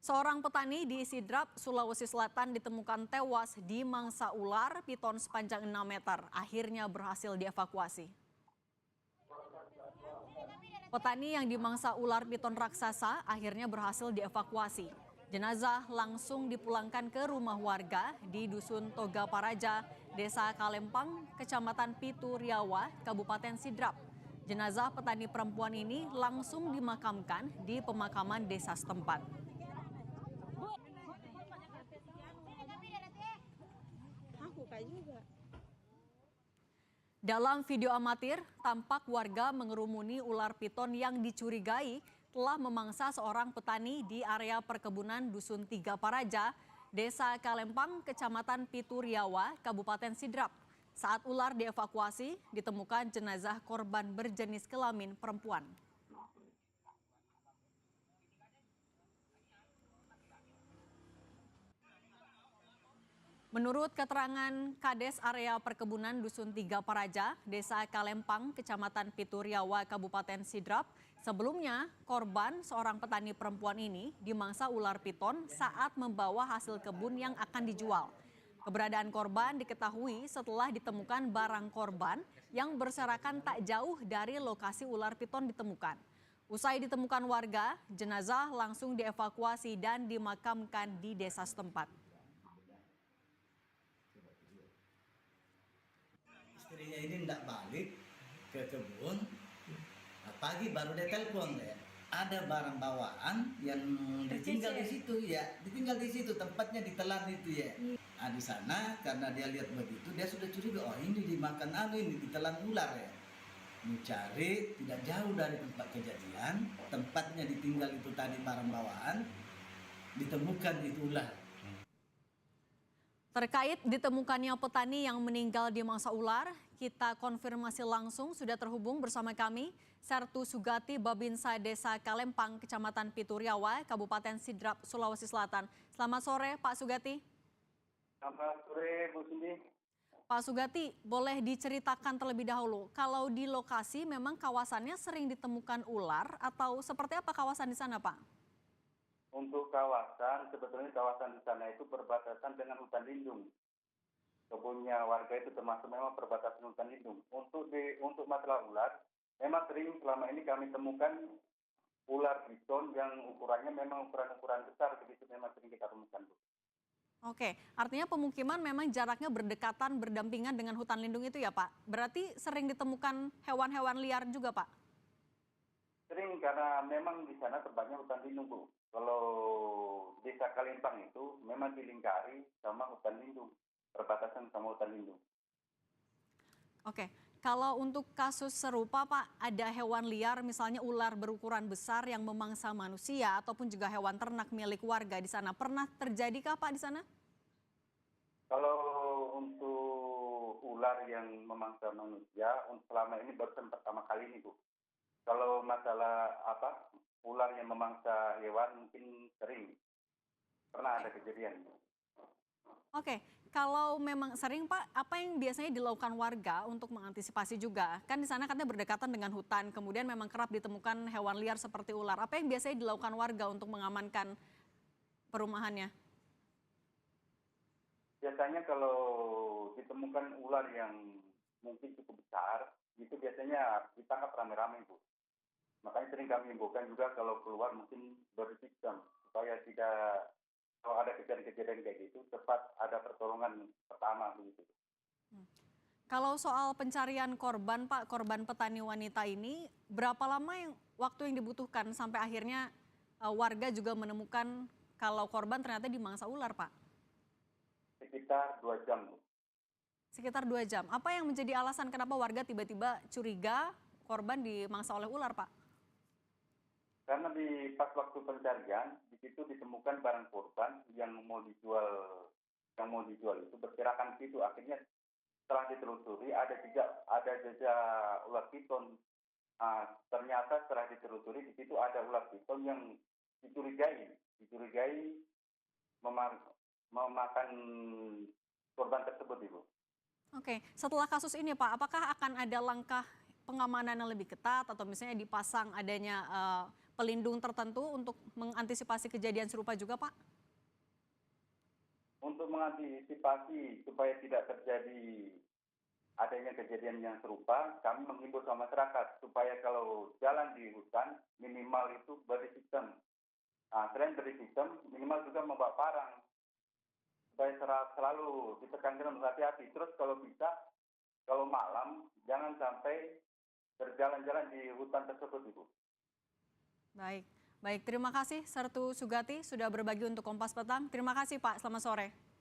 Seorang petani di Sidrap, Sulawesi Selatan ditemukan tewas di mangsa ular piton sepanjang 6 meter. Akhirnya berhasil dievakuasi. Petani yang dimangsa ular piton raksasa akhirnya berhasil dievakuasi. Jenazah langsung dipulangkan ke rumah warga di Dusun Toga Paraja, Desa Kalempang, Kecamatan Pitu Riawa, Kabupaten Sidrap. Jenazah petani perempuan ini langsung dimakamkan di pemakaman desa setempat. Dalam video amatir, tampak warga mengerumuni ular piton yang dicurigai telah memangsa seorang petani di area perkebunan Dusun Tiga Paraja, Desa Kalempang, Kecamatan Pitu Riawa, Kabupaten Sidrap. Saat ular dievakuasi, ditemukan jenazah korban berjenis kelamin perempuan. Menurut keterangan Kades area perkebunan Dusun Tiga Paraja, Desa Kalempang, Kecamatan Pitu Riawa, Kabupaten Sidrap, sebelumnya korban seorang petani perempuan ini dimangsa ular piton saat membawa hasil kebun yang akan dijual. Keberadaan korban diketahui setelah ditemukan barang korban yang berserakan tak jauh dari lokasi ular piton ditemukan. Usai ditemukan warga, jenazah langsung dievakuasi dan dimakamkan di desa setempat. Istrinya ini tidak balik ke kebun. Pagi baru dia telepon ya. Ada barang bawaan yang ditinggal di situ ya, ditinggal di situ tempatnya ditelan itu ya. Nah, di sana karena dia lihat begitu dia sudah curiga, oh ini dimakan ini ditelan ular ya. Mencari tidak jauh dari tempat kejadian, tempatnya ditinggal itu tadi barang bawaan, ditemukan itu ular. Terkait ditemukannya petani yang meninggal di mangsa ular, kita konfirmasi langsung sudah terhubung bersama kami, Sertu Sugati Babinsa Desa Kalempang, Kecamatan Pitu Riawa, Kabupaten Sidrap, Sulawesi Selatan. Selamat sore Pak Sugati. Selamat sore Bu Cindy. Pak Sugati, boleh diceritakan terlebih dahulu, kalau di lokasi memang kawasannya sering ditemukan ular atau seperti apa kawasan di sana Pak? Untuk kawasan, sebetulnya kawasan di sana itu berbatasan dengan hutan lindung. Kebunnya warga itu termasuk memang perbatasan hutan lindung. Untuk masalah ular, memang sering selama ini kami temukan ular piton yang ukurannya memang ukuran besar, begitu memang sering kita temukan, Bu. Oke, artinya pemukiman memang jaraknya berdekatan, berdampingan dengan hutan lindung itu ya Pak? Berarti sering ditemukan hewan-hewan liar juga Pak? Sering karena memang di sana terbanyak hutan lindung, Bu. Kalau Desa Kalempang itu memang dilingkari sama hutan lindung, perbatasan sama hutan lindung. Oke, kalau untuk kasus serupa Pak, ada hewan liar misalnya ular berukuran besar yang memangsa manusia ataupun juga hewan ternak milik warga di sana. Pernah terjadikah Pak di sana? Kalau untuk ular yang memangsa manusia, selama ini baru pertama kali ini, Bu. Kalau masalah ular yang memangsa hewan mungkin sering. Pernah ada kejadian. Oke, kalau memang sering Pak, apa yang biasanya dilakukan warga untuk mengantisipasi juga? Kan di sana katanya berdekatan dengan hutan, kemudian memang kerap ditemukan hewan liar seperti ular. Apa yang biasanya dilakukan warga untuk mengamankan perumahannya? Biasanya kalau ditemukan ular yang mungkin cukup besar, itu biasanya ditangkap rame-rame, Bu. Makanya sering kami himbaukan juga kalau keluar mungkin bersistem supaya tidak, kalau ada kejadian-kejadian kayak gitu cepat ada pertolongan pertama begitu. Kalau soal pencarian korban Pak, korban petani wanita ini, berapa lama waktu yang dibutuhkan sampai akhirnya warga juga menemukan kalau korban ternyata dimangsa ular Pak? Sekitar 2 jam, Bu. Sekitar 2 jam. Apa yang menjadi alasan kenapa warga tiba-tiba curiga korban dimangsa oleh ular Pak? Karena pas waktu pencarian di situ ditemukan barang korban yang mau dijual itu berserakan di situ. Akhirnya setelah ditelusuri ada jejak ular piton. Ternyata setelah ditelusuri di situ ada ular piton yang dicurigai memakan korban tersebut, Ibu. Oke, setelah kasus ini Pak, apakah akan ada langkah pengamanan yang lebih ketat atau misalnya dipasang adanya pelindung tertentu untuk mengantisipasi kejadian serupa juga, Pak? Untuk mengantisipasi supaya tidak terjadi adanya kejadian yang serupa, kami menghimbau sama masyarakat supaya kalau jalan di hutan minimal itu body system. Nah, selain body system, minimal juga membawa parang supaya selalu ditekankan untuk hati-hati. Terus kalau bisa, kalau malam jangan sampai berjalan-jalan di hutan tersebut, Ibu. Baik, baik. Terima kasih Sertu Sugati sudah berbagi untuk Kompas Petang. Terima kasih Pak, selamat sore.